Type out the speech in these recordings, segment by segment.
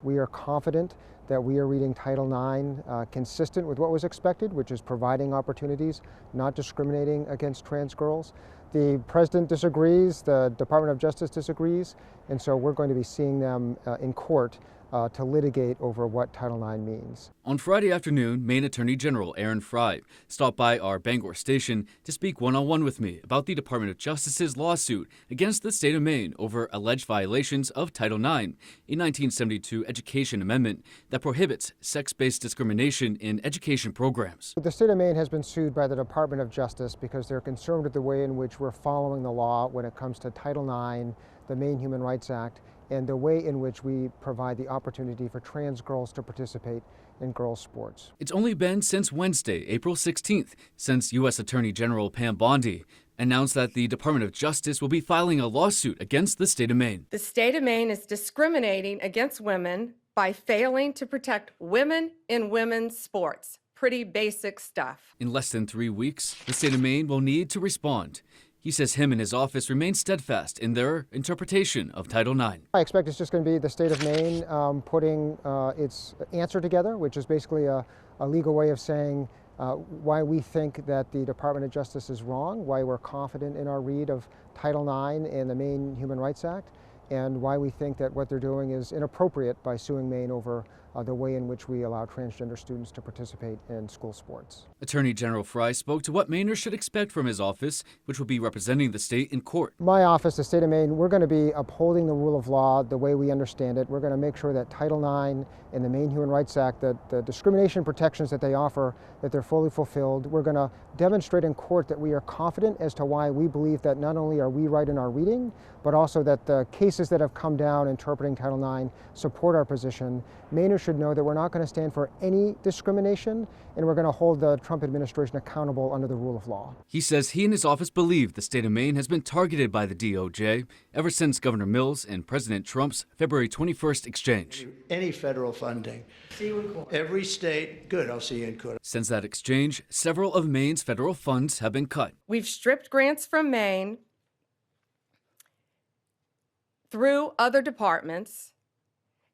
We are confident that we are reading Title IX consistent with what was expected, which is providing opportunities, not discriminating against trans girls. The President disagrees, the Department of Justice disagrees, and so we're going to be seeing them in court to litigate over what Title IX means. On Friday afternoon, Maine Attorney General Frey stopped by our Bangor station to speak one-on-one with me about the Department of Justice's lawsuit against the state of Maine over alleged violations of Title IX, a 1972 education amendment that prohibits sex-based discrimination in education programs. The state of Maine has been sued by the Department of Justice because they're concerned with the way in which we're following the law when it comes to Title IX, the Maine Human Rights Act, and the way in which we provide the opportunity for trans girls to participate in girls' sports. It's only been since Wednesday, April 16th, since U.S. Attorney General Pam Bondi announced that the Department of Justice will be filing a lawsuit against the state of Maine. The state of Maine is discriminating against women by failing to protect women in women's sports. Pretty basic stuff. In less than 3 weeks, the state of Maine will need to respond. He says him and his office remain steadfast in their interpretation of Title IX. I expect it's just going to be the state of Maine putting its answer together, which is basically a legal way of saying why we think that the Department of Justice is wrong, why we're confident in our read of Title IX and the Maine Human Rights Act, and why we think that what they're doing is inappropriate by suing Maine over the way in which we allow transgender students to participate in school sports. Attorney General Frey spoke to what Mainers should expect from his office, which will be representing the state in court. My office, the state of Maine, we're going to be upholding the rule of law the way we understand it. We're going to make sure that Title IX and the Maine Human Rights Act, that the discrimination protections that they offer, that they're fully fulfilled. We're going to demonstrate in court that we are confident as to why we believe that not only are we right in our reading, but also that the cases that have come down interpreting Title IX support our position. Mainers should know that we're not going to stand for any discrimination, and we're going to hold the Trump administration accountable under the rule of law. He says he and his office believe the state of Maine has been targeted by the DOJ ever since Governor Mills and President Trump's February 21st exchange. Any federal funding. See you in court. Every state, good, I'll see you in court. Since that exchange, several of Maine's federal funds have been cut. We've stripped grants from Maine through other departments,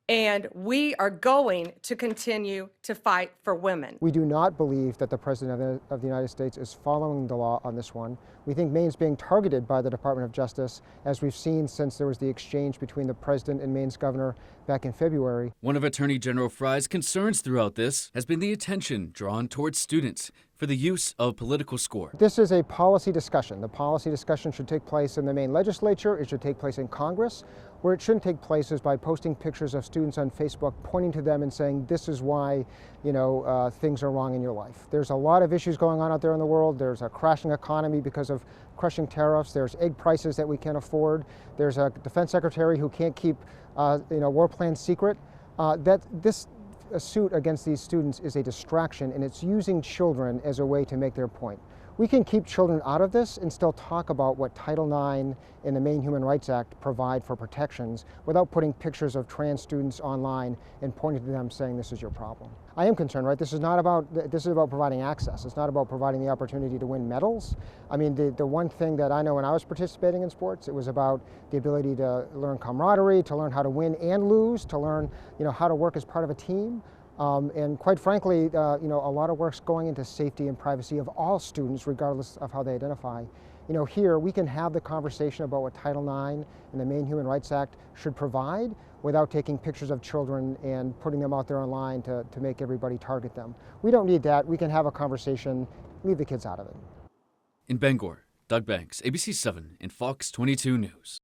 and we are going to continue to fight for women. We do not believe that the President of the United States is following the law on this one. We think Maine's being targeted by the Department of Justice, as we've seen since there was the exchange between the President and Maine's governor back in February. One of Attorney General Frey's concerns throughout this has been the attention drawn towards students for the use of political score. This is a policy discussion. The policy discussion should take place in the Maine legislature. It should take place in Congress. Where it shouldn't take place is by posting pictures of students on Facebook, pointing to them and saying, this is why, things are wrong in your life. There's a lot of issues going on out there in the world. There's a crashing economy because of crushing tariffs. There's egg prices that we can't afford. There's a defense secretary who can't keep, war plans secret. A suit against these students is a distraction, and it's using children as a way to make their point. We can keep children out of this and still talk about what Title IX and the Maine Human Rights Act provide for protections without putting pictures of trans students online and pointing to them saying this is your problem. I am concerned, right? This is about providing access. It's not about providing the opportunity to win medals. I mean, the one thing that I know when I was participating in sports, it was about the ability to learn camaraderie, to learn how to win and lose, to learn, how to work as part of a team. And quite frankly, a lot of work's going into safety and privacy of all students, regardless of how they identify. Here we can have the conversation about what Title IX and the Maine Human Rights Act should provide without taking pictures of children and putting them out there online to make everybody target them. We don't need that. We can have a conversation, leave the kids out of it. In Bangor, Doug Banks, ABC 7 and Fox 22 News.